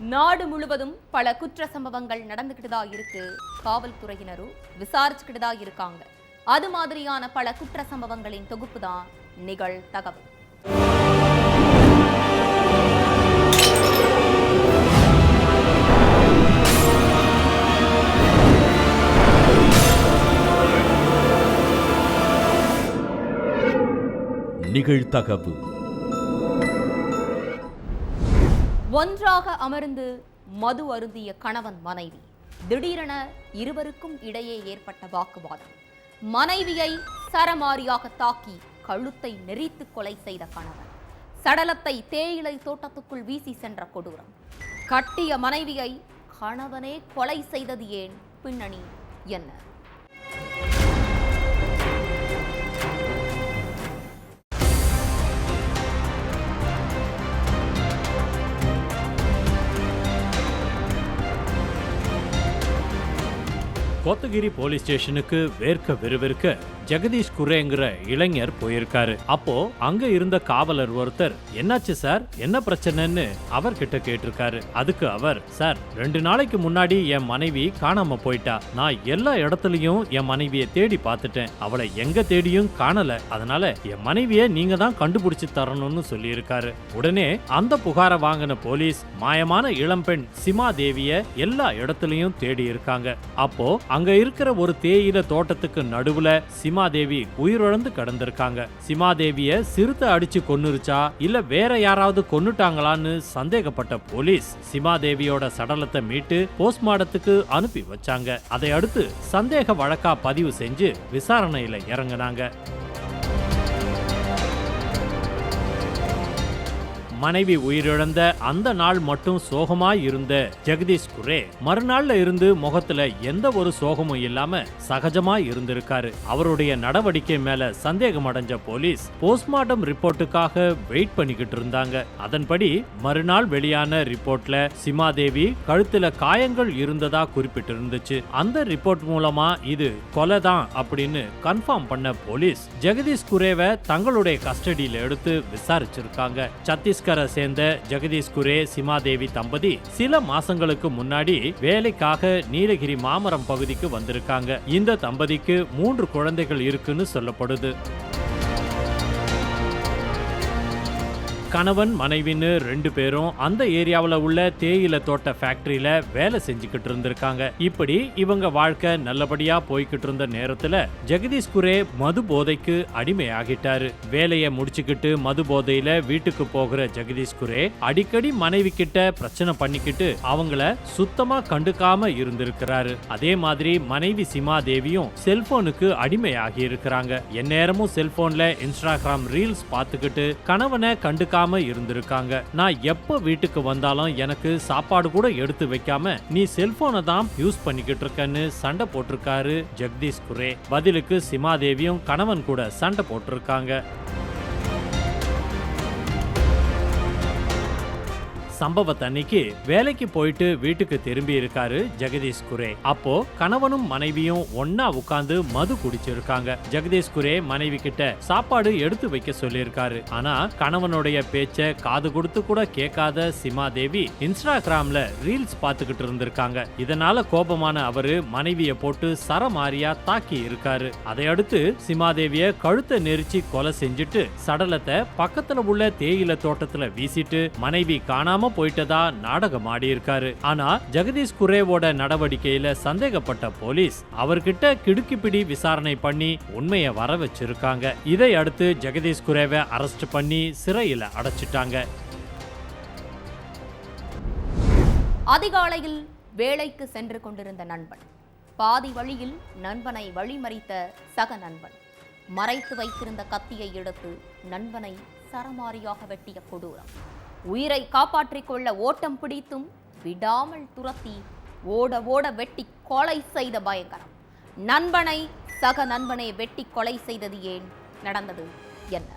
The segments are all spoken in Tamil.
நாடு முழுவதும் பல குற்ற சம்பவங்கள் நடந்துகிட்டுதா இருக்கு. காவல்துறையினரும் விசாரிச்சுக்கிட்டுதா இருக்காங்க. அது மாதிரியான பல குற்ற சம்பவங்களின் தொகுப்பு தான் நிகழ்தகவு. நிகழ்தகவு. ஒன்றாக அமர்ந்து மது அருந்திய கணவன் மனைவி. திடீரென இருவருக்கும் இடையே ஏற்பட்ட வாக்குவாதம். மனைவியை சரமாரியாக தாக்கி கழுத்தை நெரித்து கொலை செய்த கணவன். சடலத்தை தேயிலை தோட்டத்துக்குள் வீசி சென்ற கொடூரம். கட்டிய மனைவியை கணவனே கொலை செய்தது ஏன்? பின்னணி என்ன? கோத்தகிரி போலீஸ் ஸ்டேஷனுக்கு வேர்க்க விறுவிறுக்க ஜெகதீஷ் குரேங்கிற இளைஞர் போயிருக்காரு. அப்போ அங்க இருந்த காவலர் ஒருத்தர், என்னாச்சு சார், என்ன பிரச்சனைன்னு அவர்கிட்ட கேட்டிருக்காரு. அதுக்கு அவர், சார் 2 நாளைக்கு முன்னாடி என் மனைவி காணாம போயிட்டா. நான் எல்லா இடத்துலயும் என் மனைவியை தேடி பார்த்துட்டேன். அவளை எங்க தேடியும் காணல. அதனால என் மனைவியை நீங்க தான் கண்டுபிடிச்சு தரணும்னு சொல்லியிருக்காரு. உடனே அந்த புகாரை வாங்கின போலீஸ் மாயமான இளம்பெண் சிமாதேவிய எல்லா இடத்துலயும் தேடி இருக்காங்க. அப்போ அங்க இருக்கிற ஒரு தேயிலை தோட்டத்துக்கு நடுவுல சிமாதேவி உயிரிழந்து கிடந்திருக்காங்க. சிமாதேவிய சிறுத்தை அடிச்சு கொன்னுருச்சா இல்ல வேற யாராவது கொன்னுட்டாங்களான்னு சந்தேகப்பட்ட போலீஸ் சிமாதேவியோட சடலத்தை மீட்டு போஸ்ட்மார்ட்டத்துக்கு அனுப்பி வச்சாங்க. அதை அடுத்து சந்தேக வழக்கா பதிவு செஞ்சு விசாரணையில இறங்கினாங்க. மனைவி உயிரிழந்த அந்த நாள் மட்டும் சோகமாய் இருந்த ஜெகதீஷ் குரே மறுநாள்ல இருந்து முகத்துல எந்த ஒரு சோகமும் இல்லாம சகஜமாய் இருந்திருக்காரு. அவருடைய நடவடிக்கை மேல சந்தேகம் அடைஞ்ச போலீஸ் போஸ்ட்மார்ட்டம் ரிப்போர்ட்டுக்காக வெயிட் பண்ணிக்கிட்டு இருந்தாங்க. அதன்படி மறுநாள் வெளியான ரிப்போர்ட்ல சிமாதேவி கழுத்துல காயங்கள் இருந்ததா குறிப்பிட்டிருந்துச்சு. அந்த ரிப்போர்ட் மூலமா இது கொலைதான் அப்படின்னு கன்ஃபார்ம் பண்ண போலீஸ் ஜெகதீஷ் குரேவை தங்களுடைய கஸ்டடியில எடுத்து விசாரிச்சிருக்காங்க. சத்தீஸ்கர் சேர்ந்த ஜெகதீஷ் குரே சிமாதேவி தம்பதி சில மாசங்களுக்கு முன்னாடி வேலைக்காக நீலகிரி மாமரம் பகுதிக்கு வந்திருக்காங்க. இந்த தம்பதிக்கு 3 குழந்தைகள் இருக்குன்னு சொல்லப்படுது. கணவன் மனைவின்னு 2 பேரும் அந்த ஏரியாவில் உள்ள தேயிலை தோட்ட ஃபேக்டரியில வேலை செஞ்சுக்கிட்டு இருந்திருக்காங்க. இப்படி இவங்க வாழ்க்கை நல்லபடியா போய்கிட்டு இருந்த நேரத்துல ஜெகதீஷ் குரே மது போதைக்கு அடிமையாகிட்டாரு. வேலையை முடிச்சுக்கிட்டு மது போதையில வீட்டுக்கு போகிற ஜெகதீஷ் குரே அடிக்கடி மனைவி கிட்ட பிரச்சனை பண்ணிக்கிட்டு அவங்கள சுத்தமா கண்டுக்காம இருந்திருக்கிறாரு. அதே மாதிரி மனைவி சிமாதேவியும் செல்போனுக்கு அடிமையாகி இருக்கிறாங்க. எந்நேரமும் செல்போன்ல இன்ஸ்டாகிராம் ரீல்ஸ் பார்த்துக்கிட்டு கணவனை கண்டுக்காம இருந்திருக்காங்க. நான் எப்ப வீட்டுக்கு வந்தாலும் எனக்கு சாப்பாடு கூட எடுத்து வைக்காம நீ செல்போனை தான் யூஸ் பண்ணிக்கிட்டு இருக்கன்னு சண்டை போட்டிருக்காரு ஜெகதீஷ் குரே. பதிலுக்கு சிமாதேவியும் கணவன் கூட சண்டை போட்டிருக்காங்க. சம்பவத்தன்னைக்கு வேலைக்கு போயிட்டு வீட்டுக்கு திரும்பி இருக்காரு ஜெகதீஷ் குரே. அப்போ கணவனும் மனைவியும் ஒன்னா உட்கார்ந்து மது குடிச்சிருக்காங்க. ஜெகதீஷ் குரே மனைவி கிட்ட சாப்பாடு எடுத்து வைக்க சொல்லியிருக்காரு. ஆனா கணவனுடைய பேச்ச காது கொடுத்து கூட கேட்காத சிமாதேவி இன்ஸ்டாகிராம்ல ரீல்ஸ் பார்த்துக்கிட்டு இருந்திருக்காங்க. இதனால கோபமான அவரு மனைவிய போட்டு சரமாரியா தாக்கி இருக்காரு. அதை அடுத்து சிமாதேவிய கழுத்தை நெரிச்சு கொலை செஞ்சுட்டு சடலத்தை பக்கத்துல உள்ள தேயிலை தோட்டத்துல வீசிட்டு மனைவி காணாம போயிட்டதா நாடகம் ஆடி இருக்காரு. ஆனா ஜெகதீஷ் குரேவோட நடவடிக்கையில சந்தேகப்பட்ட போலீஸ் அவர்கிட்ட கிடுக்கிப்பிடி விசாரணை பண்ணி உண்மையை வர வச்சிருக்காங்க. இதை அடுத்து ஜெகதீஷ் குரேவை அரெஸ்ட் பண்ணி சிறையில அடைச்சிட்டாங்க. அதிகாலையில் வேலைக்கு சென்று கொண்டிருந்த நண்பன் பாதி வழியில் நண்பனை வழிமறித்த சக நண்பன் மறைத்து வைத்திருந்த கத்தியை எடுத்து நண்பனை சரமாரியாக வெட்டிய கொடூரம். உயிரை காப்பாற்றிக் கொள்ள ஓட்டம் பிடித்தும் விடாமல் துரத்தி ஓட ஓட வெட்டி கொலை செய்த பயங்கரம். நண்பனை சக நண்பனை வெட்டி கொலை செய்தது ஏன்? நடந்தது என்ன?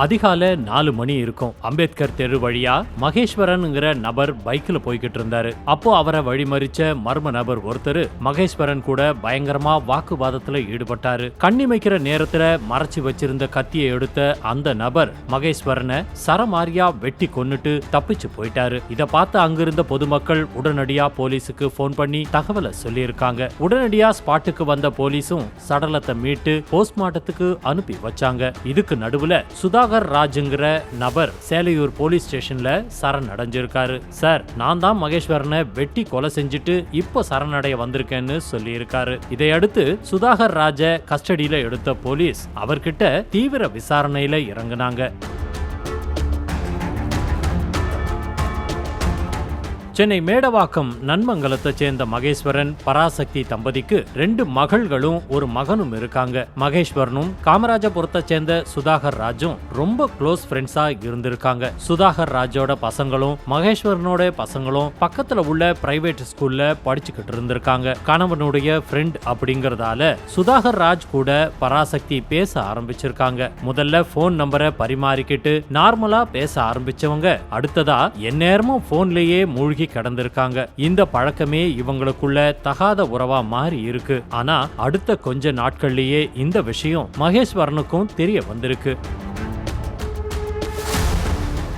அதிகாலை 4 மணி இருக்கும். அம்பேத்கர் தெரு வழியா மகேஸ்வரன்ங்கிற நபர் பைக்ல போய்கிட்டு இருந்தாரு. அப்போ அவரை வழிமறிச்ச மர்ம நபர் ஒருத்தர் மகேஸ்வரன் கூட பயங்கரமா வாக்குவாதத்துல ஈடுபட்டாரு. கண்ணிமைக்கிற நேரத்துல மறைச்சு வச்சிருந்த கத்தியை எடுத்த அந்த நபர் மகேஸ்வரனை சரமாரியா வெட்டி கொன்னுட்டு தப்பிச்சு போயிட்டாரு. இத பார்த்து அங்கிருந்த பொதுமக்கள் உடனடியா போலீஸுக்கு போன் பண்ணி தகவலை சொல்லியிருக்காங்க. உடனடியா ஸ்பாட்டுக்கு வந்த போலீஸும் சடலத்தை மீட்டு போஸ்ட்மார்ட்டத்துக்கு அனுப்பி வச்சாங்க. இதுக்கு நடுவுல சுதாகர் ராஜ்ங்கிற நபர் சேலையூர் போலீஸ் ஸ்டேஷன்ல சரணடைஞ்சிருக்காரு. சார், நான் தான் மகேஸ்வரனை வெட்டி கொலை செஞ்சுட்டு இப்போ சரணடைய வந்திருக்கேன்னு சொல்லியிருக்காரு. இதையடுத்து சுதாகர் ராஜ கஸ்டடியில எடுத்த போலீஸ் அவர்கிட்ட தீவிர விசாரணையில இறங்குனாங்க. சென்னை மேடவாக்கம் நன்மங்கலத்தை சேர்ந்த மகேஸ்வரன் பராசக்தி தம்பதிக்கு 2 மகள்களும் ஒரு மகனும் இருக்காங்க. மகேஸ்வரனும் காமராஜபுரத்தை சேர்ந்த சுதாகர் ராஜும் ரொம்ப க்ளோஸ் ஃப்ரெண்ட்ஸா இருந்திருக்காங்க. சுதாகர் ராஜோட பசங்களும் மகேஸ்வரனோட பசங்களும் பக்கத்துல உள்ள பிரைவேட் ஸ்கூல்ல படிச்சுக்கிட்டு இருந்திருக்காங்க. கணவனுடைய ஃப்ரெண்ட் அப்படிங்கறதால சுதாகர் ராஜ் கூட பராசக்தி பேச ஆரம்பிச்சிருக்காங்க. முதல்ல போன் நம்பரை பரிமாறிக்கிட்டு நார்மலா பேச ஆரம்பிச்சவங்க அடுத்ததா எந்நேரமும் போன்லயே மூழ்கி கடந்திருக்காங்க. இந்த பழக்கமே இவங்களுக்குள்ள தகாத உறவா மாறி இருக்கு. ஆனா அடுத்த கொஞ்ச நாட்கள்லயே இந்த விஷயம் மகேஸ்வரனுக்கும் தெரிய வந்திருக்கு.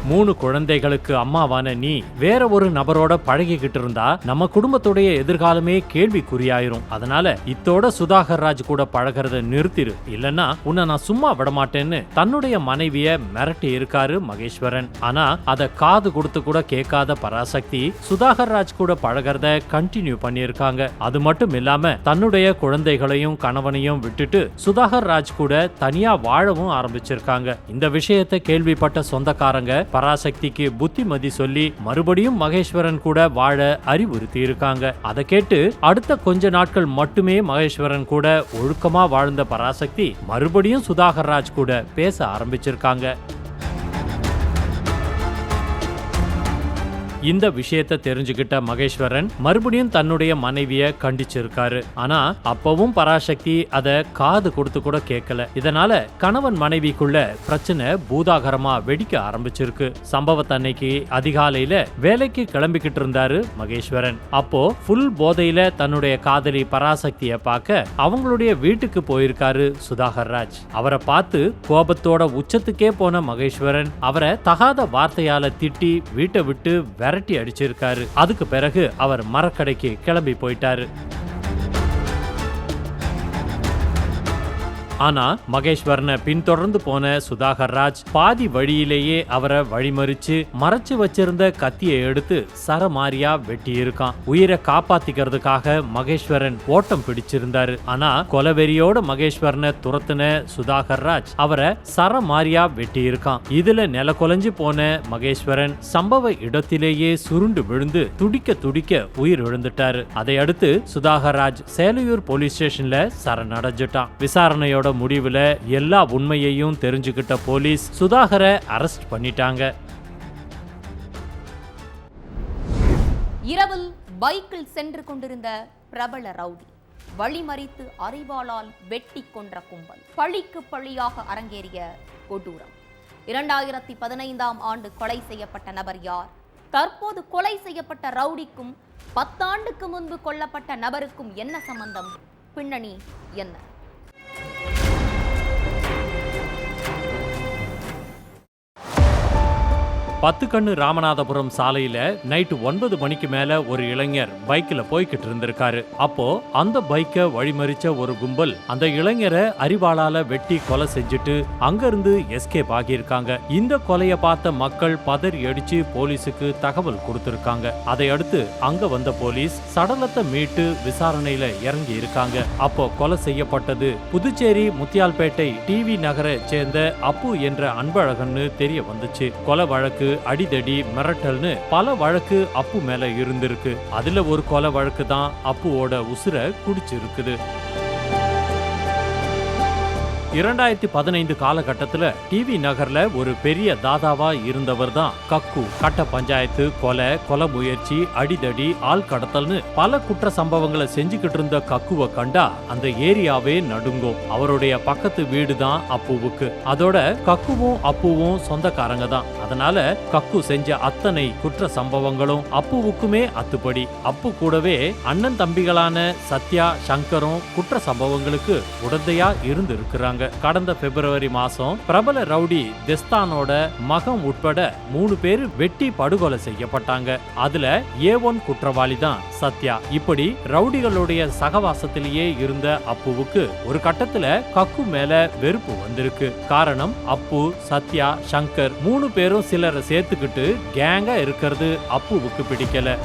3 குழந்தைகளுக்கு அம்மாவான நீ வேற ஒரு நபரோட பழகிக்கிட்டு இருந்தா நம்ம குடும்பத்துடைய எதிர்காலமே கேள்விக்குறியாயிரும். அதனால இத்தோட சுதாகர் ராஜ் கூட பழகிறத நிறுத்திரு, இல்லன்னா உன்னை நான் சும்மா விடமாட்டேன்னு தன்னுடைய மனைவிய மிரட்டி இருக்காரு மகேஸ்வரன். ஆனா அத காது கொடுத்து கூட கேட்காத பராசக்தி சுதாகர் ராஜ் கூட பழகிறத கண்டினியூ பண்ணியிருக்காங்க. அது மட்டும் இல்லாம தன்னுடைய குழந்தைகளையும் கணவனையும் விட்டுட்டு சுதாகர் ராஜ் கூட தனியா வாழவும் ஆரம்பிச்சிருக்காங்க. இந்த விஷயத்தை கேள்விப்பட்ட சொந்தக்காரங்க பராசக்திக்கு புத்திமதி சொல்லி மறுபடியும் மகேஸ்வரன் கூட வாழ அறிவுறுத்தி இருக்காங்க. அதை கேட்டு அடுத்த கொஞ்ச நாட்கள் மட்டுமே மகேஸ்வரன் கூட ஒழுக்கமா வாழ்ந்த பராசக்தி மறுபடியும் சுதாகர் ராஜ் கூட பேச ஆரம்பிச்சிருக்காங்க. இந்த விஷயத்தை தெரிஞ்சுக்கிட்ட மகேஸ்வரன் மறுபடியும் தன்னுடைய மனைவிய கண்டிச்சிருக்காரு. ஆனா அப்பவும் பராசக்தி அத காது கொடுத்து கூட கேட்கல. இதனால கணவன் மனைவிக்குள்ள பிரச்சனை பூதாகரமா வெடிக்க ஆரம்பிச்சிருக்கு. சம்பவத்தன்னைக்கு அதிகாலையில வேலைக்கு கிளம்பிக்கிட்டு இருந்தாரு மகேஸ்வரன். அப்போ ஃபுல் போதையில தன்னுடைய காதலி பராசக்திய பார்க்க அவங்களுடைய வீட்டுக்கு போயிருக்காரு சுதாகர் ராஜ். அவரை பார்த்து கோபத்தோட உச்சத்துக்கே போன மகேஸ்வரன் அவரை தகாத வார்த்தையால திட்டி வீட்டை விட்டு விரட்டி அடிச்சிருக்காரு. அதுக்கு பிறகு அவர் மரக்கடைக்கு கிளம்பி போயிட்டாரு. ஆனா மகேஸ்வரனை பின்தொடர்ந்து போன சுதாகர் ராஜ் பாதி வழியிலேயே அவரை வழிமறிச்சு மறைச்சு வச்சிருந்த கத்தியை எடுத்து சரமாரியா வெட்டி இருக்கான். உயிரை காப்பாத்திக்கிறதுக்காக மகேஸ்வரன் ஓட்டம் பிடிச்சிருந்தாரு. ஆனா கொலவெறியோட மகேஸ்வரனை துரத்துன சுதாகர் ராஜ் அவரை சரமாரியா வெட்டி இருக்கான். இதுல நில கொலைஞ்சு போன மகேஸ்வரன் சம்பவ இடத்திலேயே சுருண்டு விழுந்து துடிக்க துடிக்க உயிர் இழந்துட்டாரு. அதை அடுத்து சுதாகர் ராஜ் சேலையூர் போலீஸ் ஸ்டேஷன்ல சரணடைஞ்சிட்டான். விசாரணையோட முடிவுல எல்லா உண்மையையும் தெரிஞ்சுக்கிட்ட போலீஸ் சுதாகரை அரெஸ்ட் பண்ணிட்டாங்க. இரவில் பைக்கில் சென்று கொண்டிருந்த பிரபல ரவுடி வழிமறித்து அரிவாளால் வெட்டி கொன்ற கும்பல் பழிக்கு பழியாக அரங்கேறிய கொடூரம். 2015ஆம் ஆண்டு கொலை செய்யப்பட்ட நபர் யார்? தற்போது கொலை செய்யப்பட்ட ரவுடிக்கும் 10 ஆண்டுக்கு முன்பு கொல்லப்பட்ட நபருக்கும் என்ன சம்பந்தம்? பின்னணி என்ன? பத்துக்கண்ணு ராமநாதபுரம் சாலையில நைட்டு 9 மணிக்கு மேல ஒரு இளைஞர் பைக்ல போய்கிட்டு இருந்திருக்காரு. அப்போ அந்த பைக்கை வழிமறிச்ச ஒரு கும்பல் அந்த இளைஞரை அரிவாளால வெட்டி கொலை செஞ்சுட்டு அங்கிருந்து எஸ்கேப் ஆகியிருக்காங்க. இந்த கொலையை பார்த்த மக்கள் பதறி அடிச்சு போலீஸுக்கு தகவல் கொடுத்திருக்காங்க. அதை அடுத்து அங்க வந்த போலீஸ் சடலத்தை மீட்டு விசாரணையில இறங்கி இருக்காங்க. அப்போ கொலை செய்யப்பட்டது புதுச்சேரி முத்தியால்பேட்டை டிவி நகரை சேர்ந்த அப்பு என்ற அன்பழகன்னு தெரிய வந்துச்சு. கொலை வழக்கு, அடிதடி, மிரட்டல்னு பல வழக்கு அப்பு மேல இருந்திருக்கு. அதுல ஒரு கொலை வழக்கு தான் அப்புவோட உசுரை குடிச்சிருக்குது. 2015 காலகட்டத்துல டிவி நகர்ல ஒரு பெரிய தாதாவா இருந்தவர் தான் கக்கு. கட்ட பஞ்சாயத்து, கொலை முயற்சி, அடிதடி, ஆள் கடத்தல்னு பல குற்ற சம்பவங்களை செஞ்சுக்கிட்டு இருந்த கக்குவை கண்டா அந்த ஏரியாவே நடுங்கும். அவருடைய பக்கத்து வீடு தான் அப்புவுக்கு. அதோட கக்குவும் அப்புவும் சொந்தக்காரங்க தான். அதனால கக்கு செஞ்ச அத்தனை குற்ற சம்பவங்களும் அப்புவுக்குமே அத்துப்படி. அப்பு கூடவே அண்ணன் தம்பிகளான சத்யா, சங்கரும் குற்ற சம்பவங்களுக்கு உடந்தையா இருந்து இருக்கிறாங்க. கடந்த பிப்ரவரி மாசம் பிரபல ரவுடி தெஸ்தானோட மகன் உட்பட 3 பேர் வெட்டி படுகொலை செய்யப்பட்டாங்க. அதுல A1 குற்றவாளி தான் சத்யா. இப்படி ரவுடிகளுடைய சகவாசத்திலேயே இருந்த அப்புவுக்கு ஒரு கட்டத்துல கக்கு மேல வெறுப்பு வந்திருக்கு. காரணம், அப்பு, சத்யா, சங்கர் 3 பேரும் சிலரை சேர்த்துக்கிட்டு கேங்கா இருக்கிறது அப்புவுக்கு பிடிக்கல.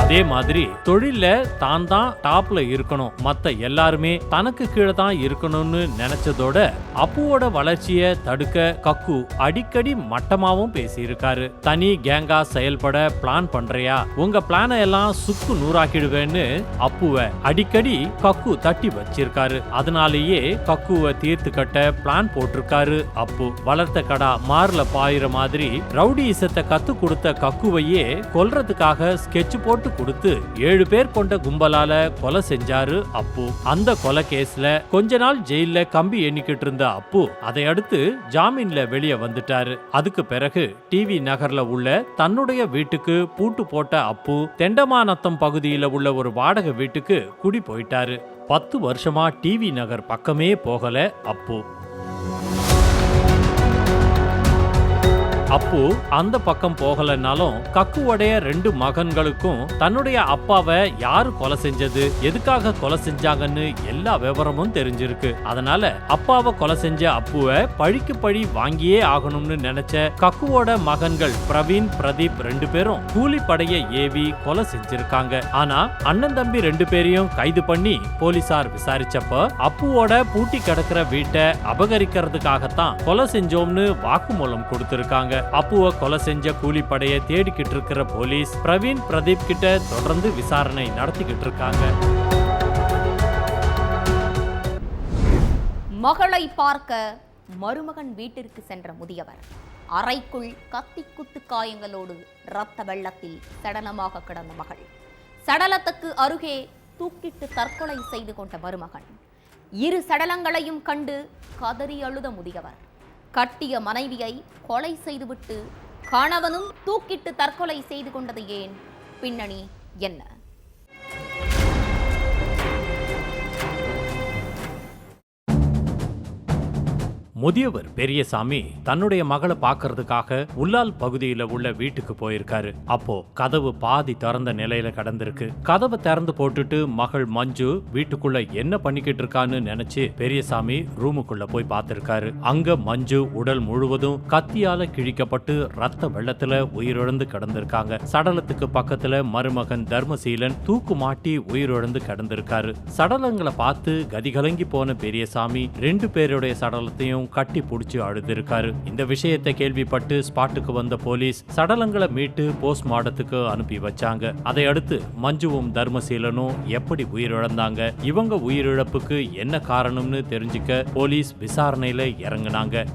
அதே மாதிரி தொழில தான் டாப்ல இருக்கணும், மத்த எல்லாருமே தனக்கு கீழே தான் இருக்கணும்னு நினைச்சதோட அப்புவோட வளர்ச்சியை தடுக்க கக்கு அடிக்கடி மட்டமாவும் பேசியிருக்காரு. தனி கேங்கா செயல்பட பிளான் பண்றியா, உங்க பிளானை எல்லாம் சுக்கு நூறாக்கிடுவேன்னு அப்புவை அடிக்கடி கக்கு தட்டி வச்சிருக்காரு. அதனாலேயே கக்குவை தீர்த்து கட்ட பிளான் போட்டிருக்காரு அப்பு. வளர்த்த கடா மார்ல பாயிற மாதிரி ரவுடிசத்தை கத்து கொடுத்த கக்குவையே கொல்றதுக்காக ஸ்கெட்ச் போட்டு கொடுத்து 7 பேர் கொண்ட கும்பலால கொலை செஞ்சாரு அப்பு. அந்த கொலை கேஸ்ல கொஞ்ச நாள் ஜெயில கம்பி எண்ணிக்கிட்டு இருந்த அப்பு அதை அடுத்து ஜாமீன்ல வெளியே வந்துட்டாரு. அதுக்கு பிறகு டிவி நகர்ல உள்ள தன்னுடைய வீட்டுக்கு பூட்டு போட்ட அப்பு தெண்டமாநத்தம் பகுதியில உள்ள ஒரு வாடகை வீட்டுக்கு குடி போயிட்டாரு. 10 வருஷமா டிவி நகர் பக்கமே போகல அப்பு. அப்பு அந்த பக்கம் போகலன்னாலும் கக்குவோடைய 2 மகன்களுக்கும் தன்னுடைய அப்பாவை யாரு கொலை செஞ்சது, எதுக்காக கொலை செஞ்சாங்கன்னு எல்லா விவரமும் தெரிஞ்சிருக்கு. அதனால அப்பாவை கொலை செஞ்ச அப்புவை பழிக்கு பழி வாங்கியே ஆகணும்னு நினைச்ச கக்குவோட மகன்கள் பிரவீன், பிரதீப் 2 பேரும் கூலிப்படைய ஏவி கொலை செஞ்சிருக்காங்க. ஆனா அண்ணன் தம்பி 2 பேரையும் கைது பண்ணி போலீசார் விசாரிச்சப்ப அப்புவோட பூட்டி கிடக்கிற வீட்டை அபகரிக்கிறதுக்காகத்தான் கொலை செஞ்சோம்னு வாக்குமூலம் கொடுத்திருக்காங்க. அப்புவை கொலை செஞ்ச கூலிப்படையை தேடிக்கிட்டு இருக்கிற போலீஸ் பிரவீன், பிரதீப் கிட்ட தொடர்ந்து விசாரணை நடத்திக்கிட்டு இருக்காங்க. மகளை பார்க்க மருமகன் வீட்டிற்கு சென்ற முதியவர் அறைக்குள் கத்தி குத்து காயங்களோடு இரத்த வெள்ளத்தில் சடலமாக கிடந்த மகள். சடலத்துக்கு அருகே தூக்கிட்டு தற்கொலை செய்து கொண்ட மருமகன். 2 சடலங்களையும் கண்டு கதறி அழுத முதியவர் கட்டிய மனைவியை கொலை செய்துவிட்டு கணவனும் தூக்கிட்டு தற்கொலை செய்து கொண்டது ஏன்? பின்னணி என்ன? முதியவர் பெரியசாமி தன்னுடைய மகளை பார்க்கறதுக்காக உள்ளால் பகுதியில உள்ள வீட்டுக்கு போயிருக்காரு. அப்போ கதவு பாதி திறந்த நிலையில கடந்திருக்கு. கதவை திறந்து போட்டுட்டு மகள் மஞ்சு வீட்டுக்குள்ள என்ன பண்ணிக்கிட்டு இருக்கான்னு நினைச்சு பெரியசாமி ரூமுக்குள்ள போய் பார்த்திருக்காரு. அங்க மஞ்சு உடல் முழுவதும் கத்தியால கிழிக்கப்பட்டு ரத்த வெள்ளத்துல உயிரிழந்து கிடந்திருக்காங்க. சடலத்துக்கு பக்கத்துல மருமகன் தர்மசீலன் தூக்கு மாட்டி உயிரிழந்து கிடந்திருக்காரு. சடலங்களை பார்த்து கதிகலங்கி போன பெரியசாமி 2 பேருடைய சடலத்தையும் கட்டி புடிச்சு அழுதிருக்காரு. இந்த விஷயத்தை கேள்விப்பட்டு ஸ்பாட்டுக்கு வந்த போலீஸ் சடலங்களை மீட்டு போஸ்ட்மார்ட்டத்துக்கு அனுப்பி வச்சாங்க. அதை அடுத்து மஞ்சுவும் தர்மசீலனும் எப்படி உயிரிழந்தாங்க, இவங்க உயிரிழப்புக்கு என்ன காரணம்னு தெரிஞ்சுக்க போலீஸ் விசாரணையில இறங்குனாங்க.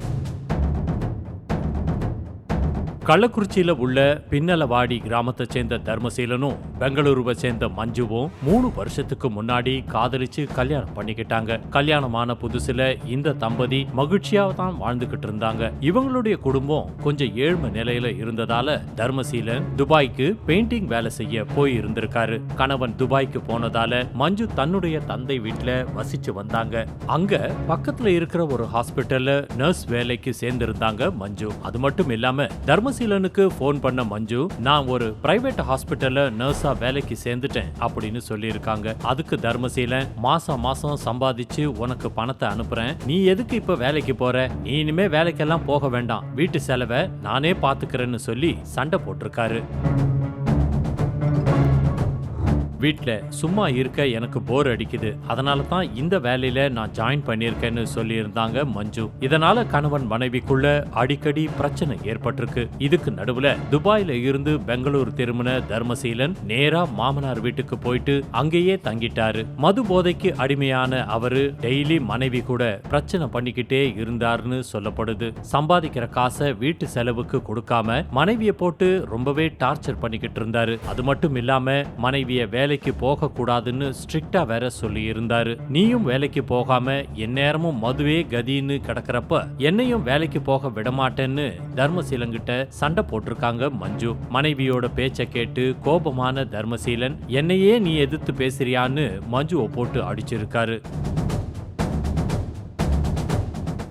கள்ளக்குறிச்சியில உள்ள பின்னலவாடி கிராமத்தை சேர்ந்த தர்மசீலனும் பெங்களூருவை சேர்ந்த மஞ்சுவும் 3 வருஷத்துக்கு முன்னாடி காதலிச்சு கல்யாணம் பண்ணிக்கிட்டாங்க. கல்யாணமான புதுசுல இந்த தம்பதி மகிழ்ச்சியா தான் வாழ்ந்துகிட்டு இருந்தாங்க. இவங்களுடைய குடும்பம் கொஞ்சம் ஏழ்மை நிலையில இருந்ததால தர்மசீலன் துபாய்க்கு பெயிண்டிங் வேலை செய்ய போய் இருந்திருக்காரு. கணவன் துபாய்க்கு போனதால மஞ்சு தன்னுடைய தந்தை வீட்டுல வசிச்சு வந்தாங்க. அங்க பக்கத்துல இருக்கிற ஒரு ஹாஸ்பிட்டல்ல நர்ஸ் வேலைக்கு சேர்ந்திருந்தாங்க மஞ்சு. அது மட்டும் இல்லாம தர்மசீலனுக்கு போன் பண்ண மஞ்சு, நான் ஒரு பிரைவேட் ஹாஸ்பிட்டல்ல நர்ஸா வேலைக்கு சேர்ந்துட்டேன் அப்படின்னு சொல்லியிருக்காங்க. அதுக்கு தர்மசீலன், மாசம் மாசம் சம்பாதிச்சு உனக்கு பணத்தை அனுப்புறேன், நீ எதுக்கு இப்ப வேலைக்கு போற, நீ இனிமே வேலைக்கெல்லாம் போக வேண்டாம், வீட்டு செலவை நானே பாத்துக்கிறேன்னு சொல்லி சண்டை போட்டிருக்காரு. வீட்ல சும்மா இருக்க எனக்கு போர் அடிக்குது, அதனால தான் இந்த வேலையில நான் ஜாயின் பண்ணியிருக்கேன்னு சொல்லியிருந்தாங்க மஞ்சு. இதனால கணவன் மனைவிக்குள்ள அடிக்கடி பிரச்சனை ஏற்பட்டிருக்கு. இதுக்கு நடுவுல துபாயில இருந்து பெங்களூர் திரும்பின தர்மசீலன் நேரா மாமனார் வீட்டுக்கு போயிட்டு அங்கேயே தங்கிட்டாரு. மது போதைக்கு அடிமையான அவரு டெய்லி மனைவி கூட பிரச்சனை பண்ணிக்கிட்டே இருந்தாருன்னு சொல்லப்படுது. சம்பாதிக்கிற காசை வீட்டு செலவுக்கு கொடுக்காம மனைவியை போட்டு ரொம்பவே டார்ச்சர் பண்ணிக்கிட்டு இருந்தாரு. அது மட்டும் இல்லாம மனைவிய வேலைக்கு போக கூடாதுன்னு ஸ்ட்ரிக்டா வேற சொல்லி இருந்தாரு. நீயும் வேலைக்கு போகாம எந்நேரமும் மதுவே கதின்னு கிடக்கிறப்ப என்னையும் வேலைக்கு போக விடமாட்டேன்னு தர்மசீலன்கிட்ட சண்டை போட்டிருக்காங்க மஞ்சு. மனைவியோட பேச்ச கேட்டு கோபமான தர்மசீலன் என்னையே நீ எதிர்த்து பேசுறியான்னு மஞ்சுவை போட்டு அடிச்சிருக்காரு.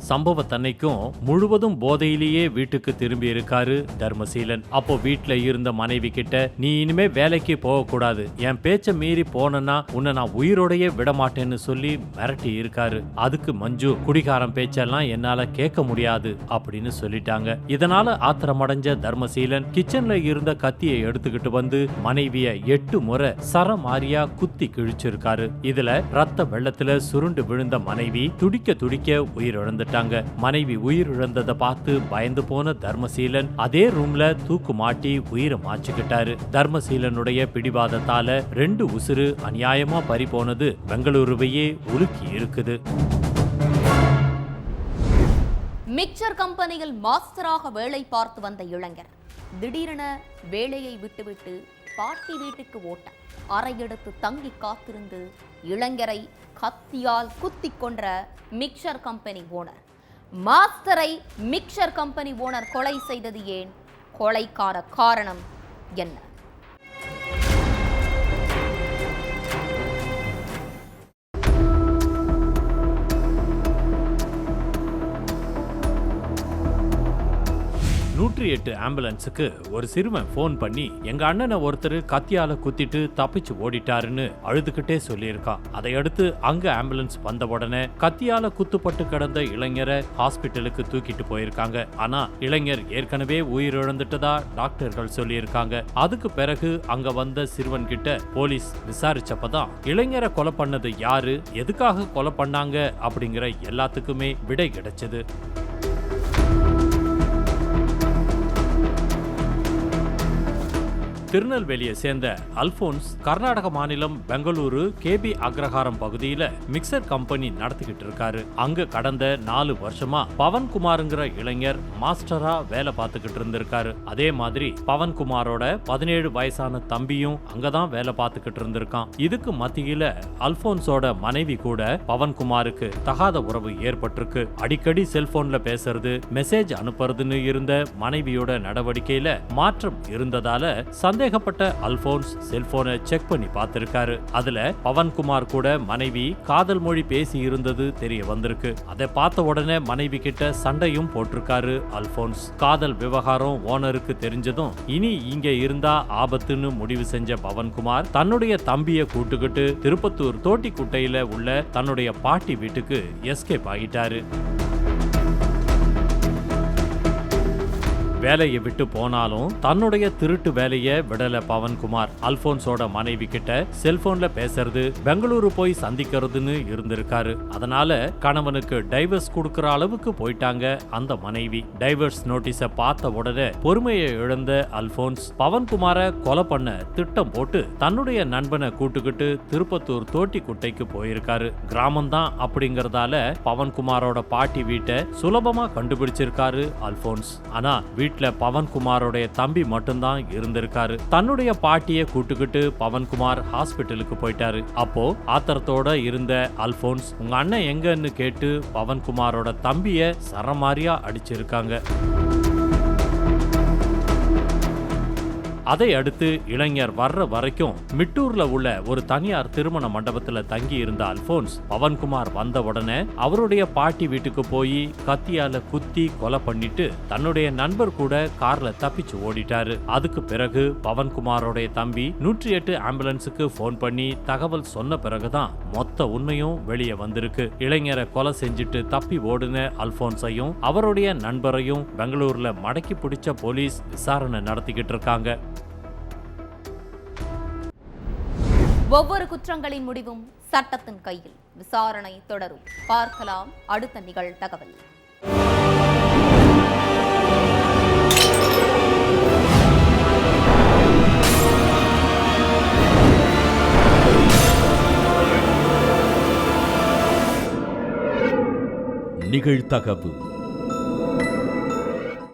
சம்பவத்தன்னைக்கும் முழுவதும் போதையிலேயே வீட்டுக்கு திரும்பி இருக்காரு தர்மசீலன். அப்போ வீட்டுல இருந்த மனைவி கிட்ட நீ இனிமே வேலைக்கு போக கூடாது, என் பேச்ச மீறி போனா உன்னை நான் உயிரோடையே விட மாட்டேன்னு சொல்லி மிரட்டி இருக்காரு. அதுக்கு மஞ்சு குடிகாரம் பேச்செல்லாம் என்னால கேட்க முடியாது அப்படின்னு சொல்லிட்டாங்க. இதனால ஆத்திரமடைஞ்ச தர்மசீலன் கிச்சன்ல இருந்த கத்தியை எடுத்துக்கிட்டு வந்து மனைவிய 8 முறை சரமாரியா குத்தி கிழிச்சிருக்காரு. இதுல ரத்த வெள்ளத்துல சுருண்டு விழுந்த மனைவி துடிக்க துடிக்க உயிரிழந்துட்டாங்க. மனைவி உயிரிழந்ததை பார்த்து பயந்து போன தர்மசீலன் அதே ரூம்ல தூக்கு மாட்டி உயிரை மாச்சுக்கிட்டாரு. தர்மசீலனுடைய பிடிவாதத்தால 2 உசுறு அநியாயமா பறி போனது பெங்களூருவையே உலுக்கி இருக்குது. மிக்சர் கம்பெனியில் மாஸ்டராக வேலை பார்த்து வந்த இளைஞர் திடீரென வேலையை விட்டுவிட்டு பாட்டி வீட்டுக்கு ஓட்ட அறையெடுத்து தங்கி காத்திருந்து இளைஞரை கத்தியால் குத்திக் கொன்ற மிக்சர் கம்பெனி ஓனர். மாஸ்டரை மிக்சர் கம்பெனி ஓனர் கொலை செய்தது ஏன்? கொலைக்கான காரணம் என்ன? ஆம்புலன்ஸுக்கு ஒரு சிறுவன் போன் பண்ணி எங்க அண்ணனை ஒருத்தர் கத்தியால குத்திட்டு தப்பிச்சு ஓடிட்டாருன்னு அழுதுகிட்டே சொல்லியிருக்கான். அதையடுத்து அங்க ஆம்புலன்ஸ் வந்த உடனே கத்தியால குத்துப்பட்டு கிடந்த இளைஞரை ஹாஸ்பிட்டலுக்கு தூக்கிட்டு போயிருக்காங்க. ஆனா இளைஞர் ஏற்கனவே உயிரிழந்துட்டதா டாக்டர்கள் சொல்லியிருக்காங்க. அதுக்கு பிறகு அங்க வந்த சிறுவன் கிட்ட போலீஸ் விசாரிச்சப்பதான் இளைஞரை கொலை பண்ணது யாரு, எதுக்காக கொலை பண்ணாங்க அப்படிங்கிற எல்லாத்துக்குமே விடை கிடைச்சது. திருநெல்வேலியை சேர்ந்த அல்போன்ஸ் கர்நாடக மாநிலம் பெங்களூரு கேபி அக்ரஹாரம் பகுதியில மிக்சர் கம்பெனி நடத்திக்கிட்டு இருக்காரு. அங்க கடந்த 4 வருஷமா பவன்குமாருங்கிற இளைஞர் மாஸ்டரா வேலை பார்த்துக்கிட்டு இருந்திருக்காரு. அதே மாதிரி பவன்குமாரோட 17 வயசான தம்பியும் அங்கதான் வேலை பார்த்துக்கிட்டு இருந்திருக்கான். இதுக்கு மத்தியில அல்போன்ஸோட மனைவி கூட பவன்குமாருக்கு தகாத உறவு ஏற்பட்டிருக்கு. அடிக்கடி செல்போன்ல பேசுறது, மெசேஜ் அனுப்புறதுன்னு இருந்த மனைவியோட நடவடிக்கையில மாற்றம் இருந்ததால சந்தேகப்பட்ட அல்போன்ஸ் செல்போனை செக் பண்ணி பார்த்திருக்காரு. அதுல பவன்குமார் கூட மனைவி காதல் மொழி பேசி இருந்தது தெரிய வந்திருக்கு. அதை பார்த்த உடனே மனைவி கிட்ட சண்டையும் போட்டிருக்காரு அல்போன்ஸ். காதல் விவகாரம் ஓனருக்கு தெரிஞ்சதும் இனி இங்க இருந்தா ஆபத்துன்னு முடிவு செஞ்ச பவன்குமார் தன்னுடைய தம்பியை கூட்டுக்கிட்டு திருப்பத்தூர் தோட்டிக்குட்டையில உள்ள தன்னுடைய பாட்டி வீட்டுக்கு எஸ்கேப் ஆகிட்டாரு. வேலையை விட்டு போனாலும் தன்னுடைய திருட்டு வேலையை விடல பவன்குமார். அல்போன்ஸோட மனைவி கிட்ட செல்போன்ல பேசுறது, பெங்களூரு போய் சந்திக்கிறதுன்னு இருந்திருக்காரு. அதனால கணவனுக்கு டைவர்ஸ் கொடுக்கிற அளவுக்கு போயிட்டாங்க அந்த மனைவி. டைவர்ஸ் நோட்டீஸை பார்த்த உடனே பொறுமையை இழந்த அல்போன்ஸ் பவன்குமாரை கொலை பண்ண திட்டம் போட்டு தன்னுடைய நண்பனை கூட்டுக்கிட்டு திருப்பத்தூர் தோட்டிக்குட்டைக்கு போயிருக்காரு. கிராமம்தான் அப்படிங்கறதால பவன்குமாரோட பாட்டி வீட்டை சுலபமா கண்டுபிடிச்சிருக்காரு அல்போன்ஸ். ஆனா வீட்டுல பவன்குமாரோடைய தம்பி மட்டும்தான் இருந்திருக்காரு. தன்னுடைய பாட்டியை கூட்டுக்கிட்டு பவன்குமார் ஹாஸ்பிட்டலுக்கு போயிட்டாரு. அப்போ ஆத்திரத்தோட இருந்த அல்போன்ஸ் உங்க அண்ணன் எங்கன்னு கேட்டு பவன்குமாரோட தம்பிய சரமாரியா அடிச்சிருக்காங்க. அதை அடுத்து இளைஞர் வர்ற வரைக்கும் மிட்டூர்ல உள்ள ஒரு தனியார் திருமண மண்டபத்துல தங்கி இருந்த அல்போன்ஸ் பவன்குமார் வந்த உடனே அவருடைய பாட்டி வீட்டுக்கு போய் கத்தியால குத்தி கொலை பண்ணிட்டு தன்னுடைய நண்பர் கூட கார்ல தப்பிச்சு ஓடிட்டாரு. அதுக்கு பிறகு பவன்குமாரோடைய தம்பி 108 ஆம்புலன்ஸுக்கு போன் பண்ணி தகவல் சொன்ன பிறகுதான் மொத்த உண்மையும் வெளியே வந்திருக்கு. இளைஞரை கொலை செஞ்சுட்டு தப்பி ஓடுன அல்போன்ஸையும் அவருடைய நண்பரையும் பெங்களூர்ல மடக்கி பிடிச்ச போலீஸ் விசாரணை நடத்திக்கிட்டு இருக்காங்க. ஒவ்வொரு குற்றங்களின் முடிவும் சட்டத்தின் கையில். விசாரணை தொடரும். பார்க்கலாம் அடுத்த நிகழ்தகவல். நிகழ்தகவு.